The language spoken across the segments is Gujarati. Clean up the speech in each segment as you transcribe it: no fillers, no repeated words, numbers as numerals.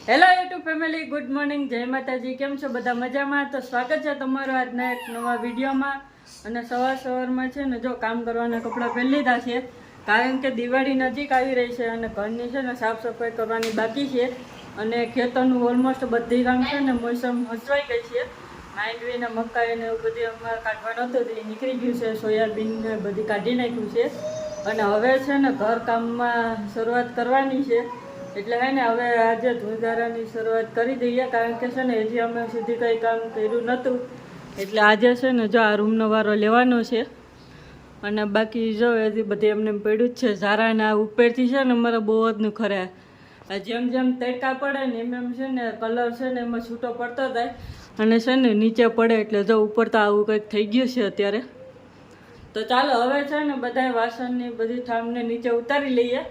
Hello YouTube family, good morning, જય માતાજી. કેમ છો બધા? મજામાં? તો સ્વાગત છે તમારું આજના એક નવા વિડીયોમાં. અને સવારમાં છે ને જો કામ કરવાના કપડાં પહેરી લીધા છે, કારણ કે દિવાળી નજીક આવી રહી છે અને ઘરની છે ને સાફ સફાઈ કરવાની બાકી છે. અને ખેતરનું ઓલમોસ્ટ બધી કામ છે ને મોસમ હસવાઈ ગઈ છે. માંડવી ને મકાઈ ને એવું બધું અમારે કાઢવાનું હતું તો એ નીકળી ગયું છે. સોયાબીન ને બધી કાઢી નાખ્યું છે અને હવે છે ને ઘર કામમાં શરૂઆત કરવાની છે. એટલે હે ને હવે આજે ધૂળધારાની શરૂઆત કરી દઈએ, કારણ કે છે ને હજી અમે સુધી કંઈ કામ કર્યું નહોતું. એટલે આજે છે ને જો આ રૂમનો વારો લેવાનો છે. અને બાકી જો હજી બધી એમને પડ્યું જ છે. ઝારાના ઉપરથી છે ને અમારે બહુ જ ખરે, જેમ જેમ તડકા પડે ને એમ છે ને કલર છે ને એમાં છૂટો પડતો થાય અને છે ને નીચે પડે. એટલે જો ઉપર તો આવું કંઈક થઈ ગયું છે અત્યારે. તો ચાલો હવે છે ને બધા વાસણની બધી ઠામને નીચે ઉતારી લઈએ,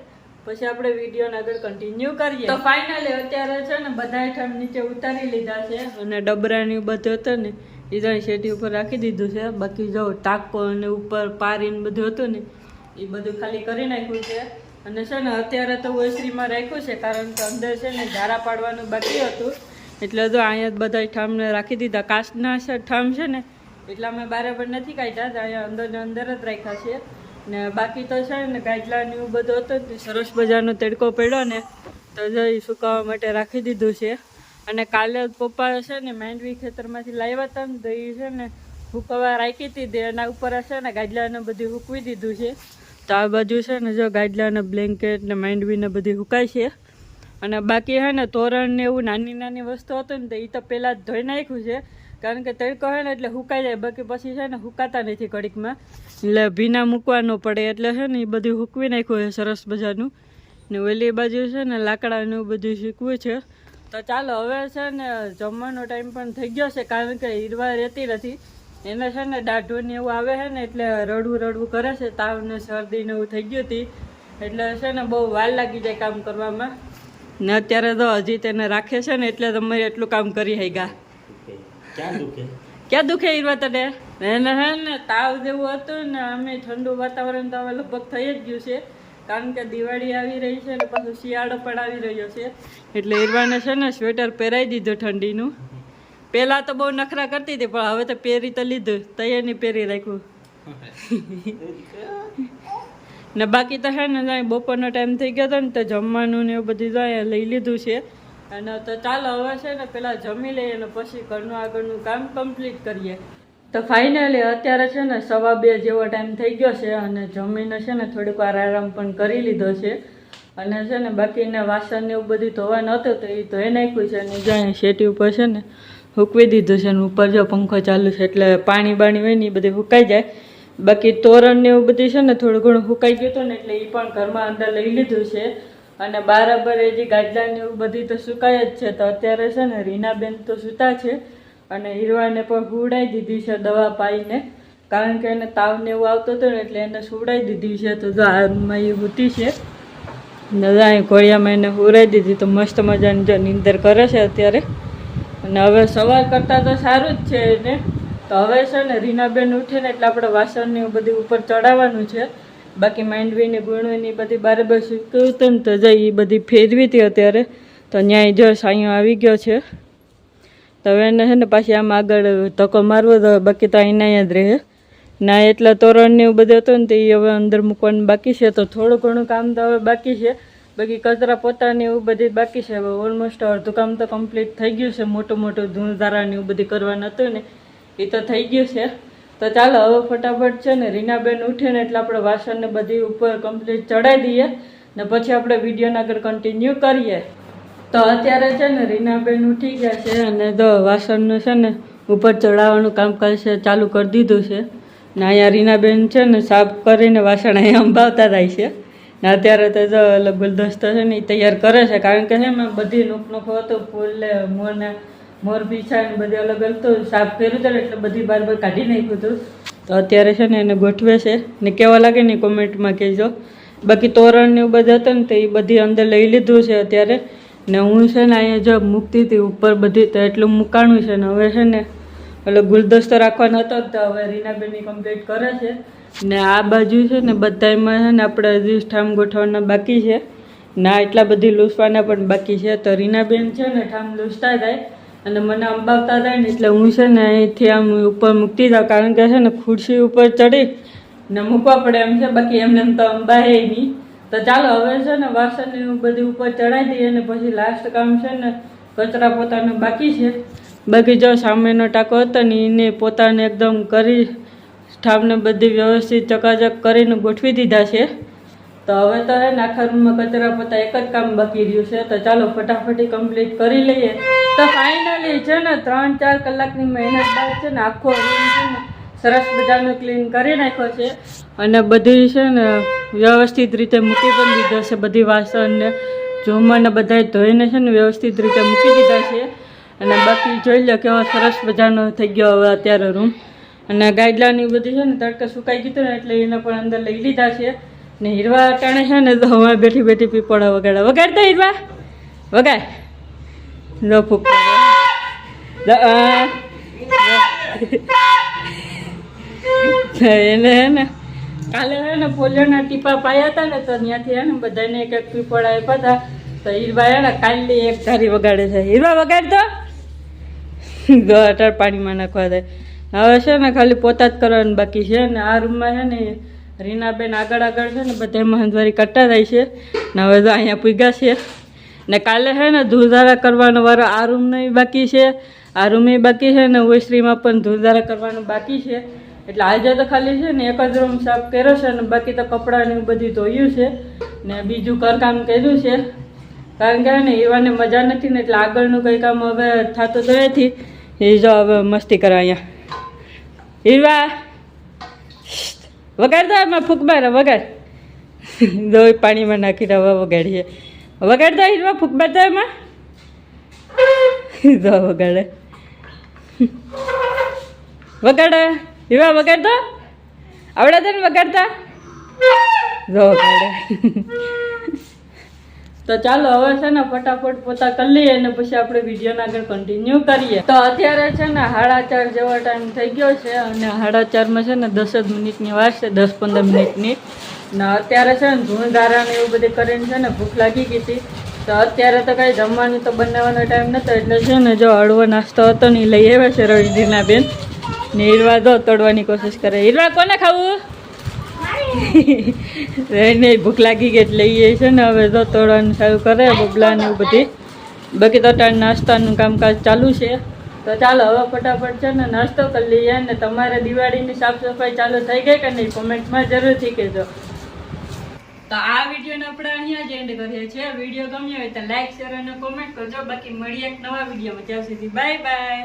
પછી આપણે વિડીયોને આગળ કન્ટિન્યુ કરીએ. તો ફાઇનલી અત્યારે છે ને બધા ઠામ નીચે ઉતારી લીધા છે અને ડબરાની બધું હતું ને એ તો શેટી ઉપર રાખી દીધું છે. બાકી જો ટાંકો અને ઉપર પારીને બધું હતું ને એ બધું ખાલી કરી નાખ્યું છે. અને છે ને અત્યારે તો ઓસરીમાં રાખ્યું છે, કારણ કે અંદર છે ને ઝારા પાડવાનું બાકી હતું. એટલે જો અહીંયા જ બધા ઠામને રાખી દીધા. કાચના ઠામ છે ને એટલા અમે બરાબર નથી કાઢ્યા, અહીંયા અંદર જ રાખ્યા છે. ને બાકી તો છે ને ગાજલા ને એવું બધું હતું ને સરસ મજાનો તડકો પડ્યો ને તો જઈ સુકાવા માટે રાખી દીધું છે. અને કાલે પપ્પા છે ને માંડવી ખેતરમાંથી લાવ્યા હતા ને તો એ છે ને હુકવા રાખી હતી. એના ઉપર છે ને ગાજલાને બધું હૂકવી દીધું છે. તો આ બાજુ છે ને જો ગાજલાને બ્લેન્કેટ ને માંડવીને બધી હુકાય છે. અને બાકી છે ને તોરણ ને એવું નાની વસ્તુ હતું ને તો એ તો પહેલાં જ ધોઈ નાખ્યું છે, કારણ કે તડકો હોય ને એટલે હુકાઈ જાય. બાકી પછી છે ને હુકાતા નથી ઘડીકમાં, એટલે ભીના મૂકવાનો પડે. એટલે છે ને એ બધું હૂકવી નાખ્યું છે સરસ મજાનું. ને ઓલી બાજુ છે ને લાકડાનું બધું શીખવું છે. તો ચાલો હવે છે ને જમવાનો ટાઈમ પણ થઈ ગયો છે, કારણ કે હીરવા રહેતી નથી. એને છે ને દાઢું ને એવું આવે છે ને એટલે રડવું કરે છે. તાવ ને શરદી ને એવું થઈ ગયું હતી એટલે છે ને બહુ વાર લાગી જાય કામ કરવામાં. ને અત્યારે તો હજી તેને રાખે છે ને એટલે તમારે એટલું કામ કરી હૈગા. ક્યાં દુખે હીરવા તને? એને હે ને તાવ જેવું હતું ને અમે ઠંડુ વાતાવરણ તો હવે લગભગ થઈ જ ગયું છે, કારણ કે દિવાળી આવી રહી છે ને પાછું શિયાળો પણ આવી રહ્યો છે. એટલે હીરવાને છે ને સ્વેટર પહેરાવી દીધું ઠંડીનું. પહેલાં તો બહુ નખરા કરતી હતી પણ હવે તો પહેરી તો લીધું, તૈયારની પહેરી રાખ્યું. ને બાકી તો હે ને બપોરનો ટાઈમ થઈ ગયો હતો ને તો જમવાનું ને એવું બધું જાય લઈ લીધું છે. અને તો ચાલો હવે છે ને પહેલાં જમી લઈએ અને પછી ઘરનું આગળનું કામ કમ્પ્લીટ કરીએ. તો ફાઇનલી અત્યારે છે ને 2:15 જેવો ટાઈમ થઈ ગયો છે અને જમીને છે ને થોડીક વાર આરામ પણ કરી લીધો છે. અને છે ને બાકીને વાસણ ને એવું બધું ધોવાનું હતું તો એ ધોઈ નાખ્યું છે. અને જ્યાં શેટી ઉપર છે ને હૂકવી દીધું છે. અને ઉપર જો પંખો ચાલુ છે એટલે પાણી હોય ને એ બધું સુકાઈ જાય. બાકી તોરણ ને એવું બધું છે ને થોડું ઘણું સુકાઈ ગયું હતું ને એટલે એ પણ ઘરમાં અંદર લઈ લીધું છે. અને બરાબર એ જે ગાજલા ને એવું બધી તો સુકાય જ છે. તો અત્યારે છે ને રીનાબેન તો સૂતા છે અને હીરવાને પણ હુવડાવી દીધી છે દવા પાઈને, કારણ કે એને તાવ ને એવું આવતો હતો ને એટલે એને સુવડાવી દીધી છે. તો જો આ રૂમમાં એ સૂતી છે ને અહીં ઘોડિયામાં એને હુવડાવી દીધી. તો મસ્ત મજાની જો નીંદર કરે છે અત્યારે. અને હવે સવાર કરતાં તો સારું જ છે એને. તો હવે છે ને રીનાબેન ઉઠે ને એટલે આપણે વાસણને એવું બધું ઉપર ચડાવવાનું છે. બાકી માંડવીની ગુણવીની બધી બરાબર શીખવું હતું ને તો જઈ એ બધી ફેરવી હતી અત્યારે. તો ન્યાય જો સાંયો આવી ગયો છે. તો હવે એને છે ને પાછી આમ આગળ ધક્કો મારવો તો બાકી તો અહીંયા જ રહે ના. એટલા તોરણ ને એવું બધું હતું ને તો એ હવે અંદર મૂકવાનું બાકી છે. તો થોડું ઘણું કામ તો હવે બાકી છે. બાકી કચરા પોતાને એવું બધી બાકી છે. હવે ઓલમોસ્ટ અડધું કામ તો કમ્પ્લીટ થઈ ગયું છે. મોટું ધૂળધારા ને એવું બધું કરવાનું હતું ને એ તો થઈ ગયું છે. તો ચાલો હવે ફટાફટ છે ને રીનાબેન ઉઠે ને એટલે આપણે વાસણને બધી ઉપર કમ્પ્લીટ ચડાવી દઈએ ને પછી આપણે વિડીયોને આગળ કન્ટિન્યુ કરીએ. તો અત્યારે છે ને રીનાબેન ઉઠી ગયા છે અને તો વાસણનું છે ને ઉપર ચડાવવાનું કામકાજ છે ચાલુ કરી દીધું છે. ને અહીંયા રીનાબેન છે ને સાફ કરીને વાસણ અહીંયા અંબાવતા થાય છે. ને અત્યારે તો જો અલગ ગુલદસ્તો છે ને એ તૈયાર કરે છે, કારણ કે છે ને બધી નોખો હતો ફૂલ મોર પીછા ને બધી અલગ તો સાફ કર્યું હતું એટલે બધી બરાબર કાઢી નાખ્યું હતું. તો અત્યારે છે ને એને ગોઠવે છે ને કેવા લાગે ને કોમેન્ટમાં કહેજો. બાકી તોરણ ને એવું બધું હતું ને તો એ બધી અંદર લઈ લીધું છે અત્યારે. ને હું છે ને અહીંયા જો મૂકતી હતી ઉપર બધી તો એટલું મૂકાણું છે. ને હવે છે ને એટલે ગુલદસ્તો રાખવાનો હતો તો હવે રીનાબેનની કમ્પ્લીટ કરે છે. ને આ બાજુ છે ને બધામાં છે ને આપણે હજી ઠામ ગોઠવવાના બાકી છે. ના એટલા બધી લૂસવાના પણ બાકી છે. તો રીનાબેન છે ને ઠામ લૂસતા જાય અને મને અંબાવતા જાય ને એટલે હું છે ને અહીંથી આમ ઉપર મૂકતી જાઉં, કારણ કે છે ને ખુરશી ઉપર ચડી ને મૂકવા પડે એમ છે, બાકી એમને એમ તો અંબાહે નહીં. તો ચાલો હવે છે ને વાસણની બધી ઉપર ચડાવી દઈએ અને પછી લાસ્ટ કામ છે ને કચરા પોતાનું બાકી છે. બાકી જો સામેનો ટાંકો હતો ને એને પોતાને એકદમ કરી ઠામને બધી વ્યવસ્થિત ચકાચક કરીને ગોઠવી દીધા છે. તો હવે તો હે ને આખા રૂમમાં કચરા પોતા એક જ કામ બાકી રહ્યું છે. તો ચાલો ફટાફટી કમ્પ્લીટ કરી લઈએ. તો ફાઇનલી છે ને 3-4 કલાકની મહેનત બાદ છે ને આખો રૂમ છે ને સરસ મજાનો ક્લીન કરી નાખ્યો છે અને બધી છે ને વ્યવસ્થિત રીતે મૂકી પણ દીધો છે. બધી વાસણને ઝુમરને બધા ધોઈને છે ને વ્યવસ્થિત રીતે મૂકી દીધા છે. અને બાકી જોઈ લો કેવો સરસ મજાનો થઈ ગયો હવે અત્યારે રૂમ. અને ગાઈડલાની બધી છે ને તડકે સુકાઈ ગયું ને એટલે એને પણ અંદર લઈ લીધા છે. ને હીરવા અટાણે છે ને તો હવે બેઠી બેઠી પીપળા વગાડતા હીરવા વગાડ લો ફૂક એને હે ને કાલે હે ને પોલિયોના ટીપા પાયા હતા ને તો ત્યાંથી હે ને બધાને એક એક પીપળા આપ્યા હતા. તો હીરવા હે ને કાલની એક ધારી વગાડે છે. હીરવા વગાડતો જો અટાર પાણીમાં નાખવા દે. હવે છે ને ખાલી પોતા જ કરવાનું બાકી છે. ને આ રૂમમાં છે ને રીનાબેન આગળ છે ને બધા મહંતવારી કરતા જાય છે. ને હવે તો અહીંયા પૂગ્યા છે. ને કાલે છે ને ધૂળધારા કરવાનો વારો આ રૂમનો બાકી છે, આ રૂમે બાકી છે ને ઓસરીમાં પણ ધૂળધારા કરવાનું બાકી છે. એટલે આજે તો ખાલી છે ને એક જ રૂમ સાફ કર્યો છે ને બાકી તો કપડાં ને બધું ધોયું છે ને બીજું ઘરકામ કર્યું છે. કારણ કે ને એવાને મજા નથી ને એટલે આગળનું કંઈ કામ હવે થતું તો નથી. એ જો હવે મસ્તી કરવા અહીંયા હીરવા વગાડતા એમાં ફૂક મારે વગાડ દો પાણીમાં નાખી હવે વગાડીએ. વગાડતા હીરવા ફૂક મારતા એમાં દો વગાડે વગાડે હીરવા વગાડતા આવડે છે ને વગાડતા દો વગાડે. તો ચાલો હવે છે ને ફટાફટ પોતા કરી લઈએ અને પછી આપણે વિડીયોના આગળ કન્ટિન્યુ કરીએ. તો અત્યારે છે ને 4:30 જેવો ટાઈમ થઈ ગયો છે અને 4:30માં છે ને 10 જ મિનિટની વાર છે, 10-15 મિનિટની. ને અત્યારે છે ને ધૂળધારા ને એવું બધું કરીને છે ને ભૂખ લાગી ગઈ હતી. તો અત્યારે તો કાંઈ જમવાનું તો બનાવવાનો ટાઈમ નહોતો એટલે છે ને જો હળવો નાસ્તો હતો ને લઈ આવ્યા છે રવિજીના બેન. ને હીરવા દો તોડવાની કોશિશ કરે. હીરવા કોને ખાવું નહીં ભૂખ લાગી ગઈ એટલે એ છે ને હવે તો તોડવાનું ચાલુ કરે બબલા ને એવું બધી. બાકી તો ટાઈમ નાસ્તાનું કામકાજ ચાલુ છે. તો ચાલો હવે ફટાફટ છે ને નાસ્તો કરી લઈએ. ને તમારે દિવાળીની સાફ સફાઈ ચાલુ થઈ ગઈ કે નહીં કોમેન્ટમાં જરૂરથી કહેજો. તો આ વિડીયોને આપણે અહીંયા જ એન્ડ કરીએ છીએ. વિડીયો ગમ્યો હોય તો લાઈક શેર અને કોમેન્ટ કરજો. બાકી મળીએ એક નવા વિડીયોમાં. ત્યાં સુધી બાય બાય.